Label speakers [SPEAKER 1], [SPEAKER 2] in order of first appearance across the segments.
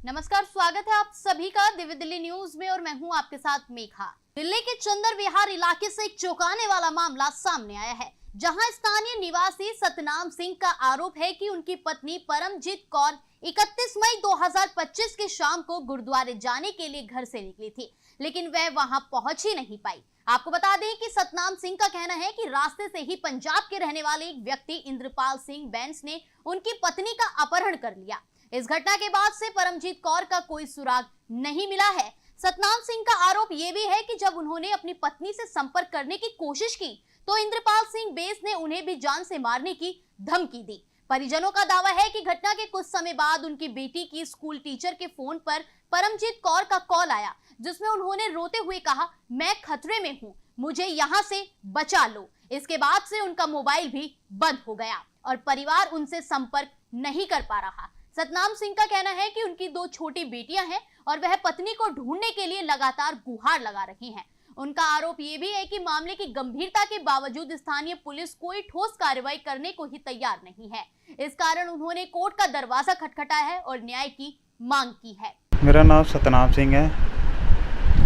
[SPEAKER 1] नमस्कार, स्वागत है आप सभी का दिव्य दिल्ली न्यूज में और मैं हूं आपके साथ मेघा। दिल्ली के चंदर विहार इलाके से एक चौंकाने वाला मामला सामने आया है, जहां स्थानीय निवासी सतनाम सिंह का आरोप है कि उनकी पत्नी परमजीत कौर 31 मई 2025 की शाम को गुरुद्वारे जाने के लिए घर से निकली थी, लेकिन वह वहां पहुंच ही नहीं पाई। आपको बता दें कि सतनाम सिंह का कहना है कि रास्ते से ही पंजाब के रहने वाले एक व्यक्ति इंद्रपाल सिंह बैंस ने उनकी पत्नी का अपहरण कर लिया। इस घटना के बाद से परमजीत कौर का कोई सुराग नहीं मिला है। सतनाम सिंह का आरोप यह भी है कि जब उन्होंने अपनी पत्नी से संपर्क करने की कोशिश की तो इंद्रपाल सिंह बैंस ने उन्हें भी जान से मारने की धमकी दी। परिजनों का दावा है कि घटना के कुछ समय बाद उनकी बेटी की स्कूल टीचर के फोन पर परमजीत कौर का कॉल आया, जिसमें उन्होंने रोते हुए कहा, मैं खतरे में हूँ, मुझे यहाँ से बचा लो। इसके बाद से उनका मोबाइल भी बंद हो गया और परिवार उनसे संपर्क नहीं कर पा रहा। सतनाम सिंह का कहना है कि उनकी 2 छोटी बेटियां हैं और वह पत्नी को ढूंढने के लिए लगातार गुहार लगा रही हैं। उनका आरोप ये भी है कि मामले की गंभीरता के बावजूद स्थानीय पुलिस कोई ठोस कार्रवाई करने को ही तैयार नहीं है। इस कारण उन्होंने कोर्ट का दरवाजा खटखटाया है और न्याय की मांग की है।
[SPEAKER 2] मेरा नाम सतनाम सिंह है।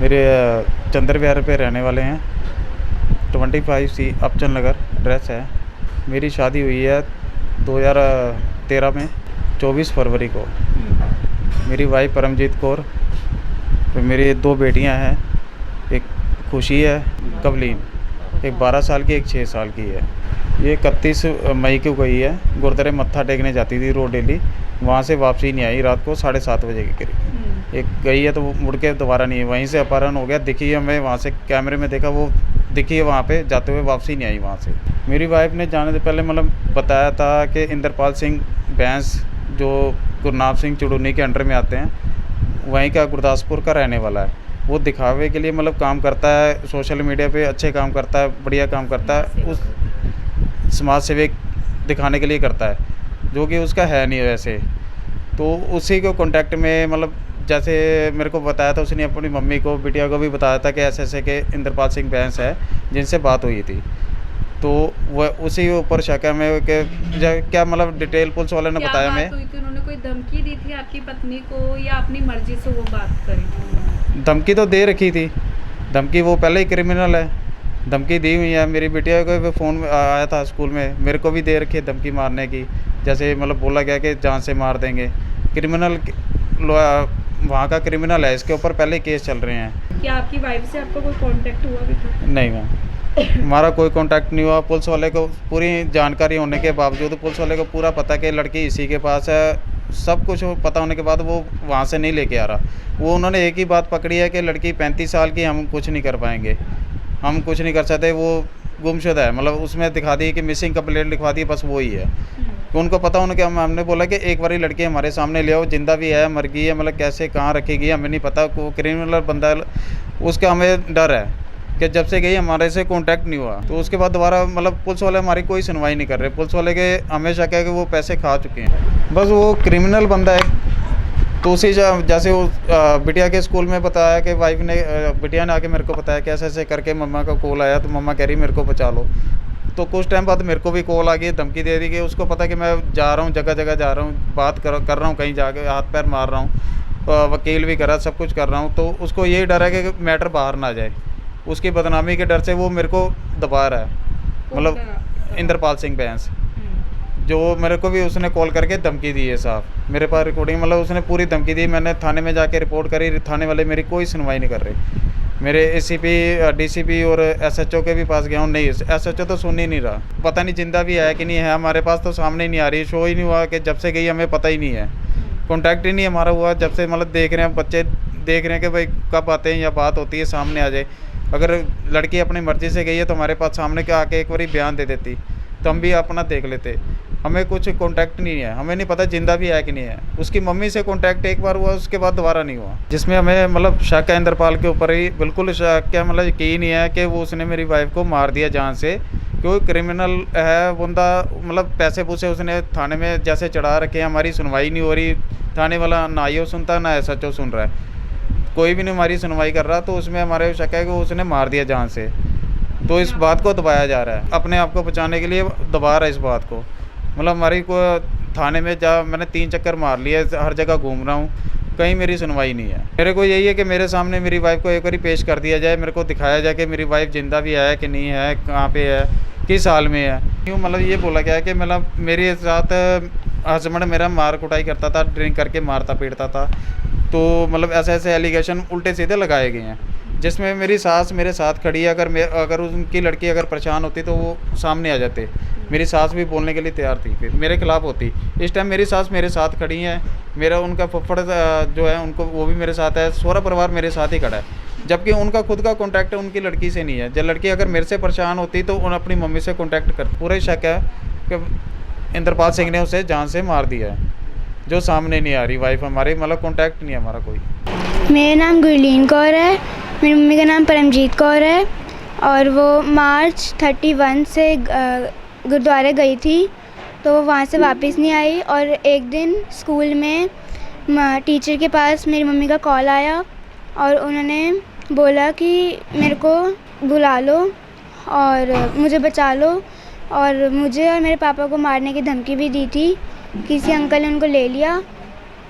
[SPEAKER 2] मेरे चंदर विहार पे रहने वाले हैं। 25C अपचन नगर एड्रेस है। मेरी शादी हुई है 2013 में 24 फरवरी को। मेरी वाइफ परमजीत कौर, तो मेरी 2 बेटियां हैं, एक खुशी है, कवलीन, एक 12 साल की, एक 6 साल की है। ये 31 मई को गई है, गुरुद्वारे मत्था टेकने जाती थी रोज डेली, वहाँ से वापसी नहीं आई, रात को 7:30 बजे के करीब एक गई है, तो वो मुड़ के दोबारा नहीं है, वहीं से अपहरण हो गया। दिखी हमें वहाँ से, कैमरे में देखा, वो दिखी है वहाँ पे जाते हुए, वापसी नहीं आई वहाँ से। मेरी वाइफ ने जाने से पहले मतलब बताया था कि इंद्रपाल सिंह बैंस जो गुरनाम सिंह चुड़ूनी के अंडर में आते हैं, वहीं का गुरदासपुर का रहने वाला है। वो दिखावे के लिए मतलब काम करता है, सोशल मीडिया पे अच्छे काम करता है, बढ़िया काम करता है, उस समाज सेवक दिखाने के लिए करता है, जो कि उसका है नहीं वैसे। तो उसी को कांटेक्ट में मतलब जैसे मेरे को बताया था, उसने अपनी मम्मी को, बिटिया को भी बताया था कि ऐसे ऐसे के इंद्रपाल सिंह बैंस है जिनसे बात हुई थी। तो वह उसी के ऊपर शक है मैं कि क्या मतलब डिटेल पुलिस वाले ने बताया। मैं
[SPEAKER 3] उन्होंने कोई धमकी दी थी आपकी पत्नी को या अपनी मर्जी से वो बात करी?
[SPEAKER 2] धमकी तो दे रखी थी, धमकी वो पहले ही क्रिमिनल है, धमकी दी हुई है। मेरी बिटिया को भी फ़ोन आया था स्कूल में, मेरे को भी दे रखी है धमकी मारने की, जैसे मतलब बोला गया कि जान से मार देंगे। क्रिमिनल वहाँ का क्रिमिनल है, इसके ऊपर पहले केस चल रहे हैं।
[SPEAKER 3] क्या आपकी वाइफ से आपका कोई कांटेक्ट हुआ अभी तक?
[SPEAKER 2] नहीं मैम, हमारा कोई कांटेक्ट नहीं हुआ। पुलिस वाले को पूरी जानकारी होने के बावजूद, पुलिस वाले को पूरा पता कि लड़की इसी के पास है, सब कुछ पता होने के बाद वो वहाँ से नहीं लेके आ रहा। वो उन्होंने एक ही बात पकड़ी है कि लड़की 35 साल की, हम कुछ नहीं कर पाएंगे, हम कुछ नहीं कर सकते, वो गुमशुदा है। मतलब उसमें दिखा दी कि मिसिंग कंप्लेंट लिखवा दी, बस वही है। तो उनको पता होने के हमने बोला कि एक बार लड़की हमारे सामने ले आओ, जिंदा भी है, मर गई है, मतलब कैसे कहाँ रखेगी हमें नहीं पता। वो क्रिमिनल बंदा है, उसका हमें डर है कि जब से गई हमारे से कांटेक्ट नहीं हुआ। तो उसके बाद दोबारा मतलब पुलिस वाले हमारी कोई सुनवाई नहीं कर रहे। पुलिस वाले के हमेशा क्या कि वो पैसे खा चुके हैं, बस वो क्रिमिनल बंदा है। तो उसी जैसे वो बिटिया के स्कूल में बताया कि वाइफ ने, बिटिया ने आके मेरे को बताया कि ऐसे ऐसे करके मम्मा का कॉल आया, तो मम्मा कह रही मेरे को बचा लो। तो कुछ टाइम बाद मेरे को भी कॉल आ गई, धमकी दे दी कि उसको पता कि मैं जा रहा हूँ, जगह जगह जा रहा हूँ, बात कर रहा हूँ, कहीं जाके हाथ पैर मार रहा हूँ, वकील भी कर रहा, सब कुछ कर रहा हूँ। तो उसको यही डर है कि मैटर बाहर ना जाए, उसकी बदनामी के डर से वो मेरे को दबा रहा है। मतलब इंद्रपाल सिंह बैंस, जो मेरे को भी उसने कॉल करके धमकी दी है साहब, मेरे पास रिकॉर्डिंग, मतलब उसने पूरी धमकी दी। मैंने थाने में जाके रिपोर्ट करी, थाने वाले मेरी कोई सुनवाई नहीं कर रहे। मेरे ACP, DCP और SHO के भी पास गया हूँ, नहीं, SHO तो सुन ही नहीं रहा, पता नहीं जिंदा भी है कि नहीं है। हमारे पास तो सामने ही नहीं आ रही, शो ही नहीं हुआ कि जब से गई हमें पता ही नहीं है, कॉन्टैक्ट ही नहीं हमारा हुआ जब से। मतलब देख रहे हैं, बच्चे देख रहे हैं कि भाई कब आते हैं या बात होती है, सामने आ जाए। अगर लड़की अपनी मर्ज़ी से गई है तो हमारे पास सामने के आके एक बार बयान दे देती, तो हम भी अपना देख लेते। हमें कुछ कांटेक्ट नहीं है, हमें नहीं पता जिंदा भी है कि नहीं है। उसकी मम्मी से कांटेक्ट एक बार हुआ, उसके बाद दोबारा नहीं हुआ, जिसमें हमें मतलब शक है इंद्रपाल के ऊपर ही, बिल्कुल शक है। मतलब यकीन नहीं है कि वो उसने मेरी वाइफ को मार दिया जान से, क्योंकि क्रिमिनल है बंदा। मतलब पैसे पूसे उसने थाने में जैसे चढ़ा रखे हैं, हमारी सुनवाई नहीं हो रही। थाने वाला ना IO सुनता, ना SHO सुन रहा है, कोई भी नहीं हमारी सुनवाई कर रहा। तो उसमें हमारे शक है कि उसने मार दिया जान से। तो इस बात को दबाया जा रहा है, अपने आप को बचाने के लिए दबा रहा है इस बात को। मतलब हमारी को थाने में मैंने 3 चक्कर मार लिए, हर जगह घूम रहा हूँ, कहीं मेरी सुनवाई नहीं है। मेरे को यही है कि मेरे सामने मेरी वाइफ को एक बार पेश कर दिया जाए, मेरे को दिखाया जाए कि मेरी वाइफ जिंदा भी है कि नहीं है, कहाँ पे है, किस हाल में है। क्यों मतलब ये बोला गया है कि मतलब मेरे साथ हस्बैंड मेरा मार कुटाई करता था, ड्रिंक करके मारता पीटता था। तो मतलब ऐसे ऐसे एलिगेशन उल्टे सीधे लगाए गए हैं, जिसमें मेरी सास मेरे साथ खड़ी है। अगर उनकी लड़की अगर परेशान होती तो वो सामने आ जाते। मेरी सास भी बोलने के लिए तैयार थी, फिर मेरे खिलाफ़ होती। इस टाइम मेरी सास मेरे साथ खड़ी हैं, मेरा उनका फुफ्फड़ जो है उनको वो भी मेरे साथ है, सारा परिवार मेरे साथ ही खड़ा है। जबकि उनका खुद का कॉन्टैक्ट उनकी लड़की से नहीं है। जब लड़की अगर मेरे से परेशान होती तो उन अपनी मम्मी से कॉन्टैक्ट कर। पूरा शक है कि इंद्रपाल सिंह ने उसे जान से मार दिया है, जो सामने नहीं आ रही वाइफ हमारी, मतलब कॉन्टैक्ट नहीं है हमारा कोई।
[SPEAKER 4] मेरा नाम गुरलीन कौर है, मेरी मम्मी का नाम परमजीत कौर है और वो मार्च 31 से गुरुद्वारे गई थी, तो वो वहाँ से वापस नहीं आई। और एक दिन स्कूल में टीचर के पास मेरी मम्मी का कॉल आया और उन्होंने बोला कि मेरे को बुला लो और मुझे बचा लो, और मुझे और मेरे पापा को मारने की धमकी भी दी थी। किसी अंकल ने उनको ले लिया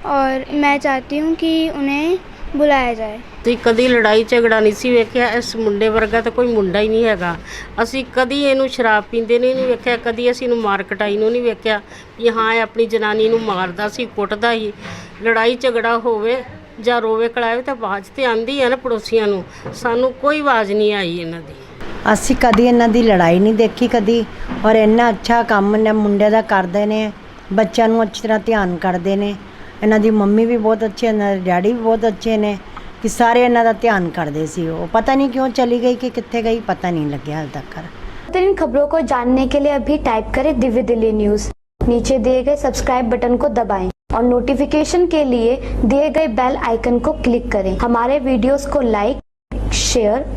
[SPEAKER 4] और मैं चाहती हूँ कि उन्हें बुलाया जाए।
[SPEAKER 5] ਅਸੀਂ ਕਦੀ ਲੜਾਈ ਝਗੜਾ ਨਹੀਂ ਸੀ ਵੇਖਿਆ, ਇਸ ਮੁੰਡੇ ਵਰਗਾ ਤਾਂ ਕੋਈ ਮੁੰਡਾ ਹੀ ਨਹੀਂ ਹੈਗਾ। ਅਸੀਂ ਕਦੀ ਇਹਨੂੰ ਸ਼ਰਾਬ ਪੀਂਦੇ ਨਹੀਂ ਵੇਖਿਆ, ਕਦੀ ਅਸੀਂ ਇਹਨੂੰ ਮਾਰ ਕਟਾਈ ਨੂੰ ਨਹੀਂ ਵੇਖਿਆ ਵੀ ਹਾਂ ਇਹ ਆਪਣੀ ਜਨਾਨੀ ਨੂੰ ਮਾਰਦਾ ਸੀ, ਕੁੱਟਦਾ ਸੀ। ਲੜਾਈ ਝਗੜਾ ਹੋਵੇ ਜਾਂ ਰੋਵੇ ਕਲਾਵੇ ਤਾਂ ਆਵਾਜ਼ ਤੇ ਆਂਦੀ ਹੈ ਨਾ ਪੜੋਸੀਆਂ ਨੂੰ, ਸਾਨੂੰ ਕੋਈ ਆਵਾਜ਼ ਨਹੀਂ ਆਈ ਇਹਨਾਂ ਦੀ।
[SPEAKER 6] ਅਸੀਂ ਕਦੀ ਇਹਨਾਂ ਦੀ ਲੜਾਈ ਨਹੀਂ ਦੇਖੀ ਕਦੀ, ਔਰ ਇੰਨਾ ਅੱਛਾ ਕੰਮ ਨੇ ਮੁੰਡੇ ਦਾ ਕਰਦੇ ਨੇ, ਬੱਚਿਆਂ ਨੂੰ ਅੱਛੀ ਤਰ੍ਹਾਂ ਧਿਆਨ ਕਰਦੇ ਨੇ। ਇਹਨਾਂ ਦੀ ਮੰਮੀ ਵੀ ਬਹੁਤ ਅੱਛੇ, ਇਹਨਾਂ ਦੇ ਡੈਡੀ ਵੀ ਬਹੁਤ ਅੱਛੇ ਨੇ ਕਿ ਸਾਰੇ ਇਹਨਾਂ ਦਾ ਧਿਆਨ ਕਰਦੇ ਸੀ। ਉਹ ਪਤਾ नहीं क्यों चली गई कि कितने गई, पता नहीं लगे हाल तक।
[SPEAKER 7] इन खबरों को जानने के लिए अभी टाइप करें दिव्य दिल्ली न्यूज़, नीचे दिए गए सब्सक्राइब बटन को दबाएं और नोटिफिकेशन के लिए दिए गए बेल आइकन को क्लिक करें। हमारे वीडियोस को लाइक, शेयर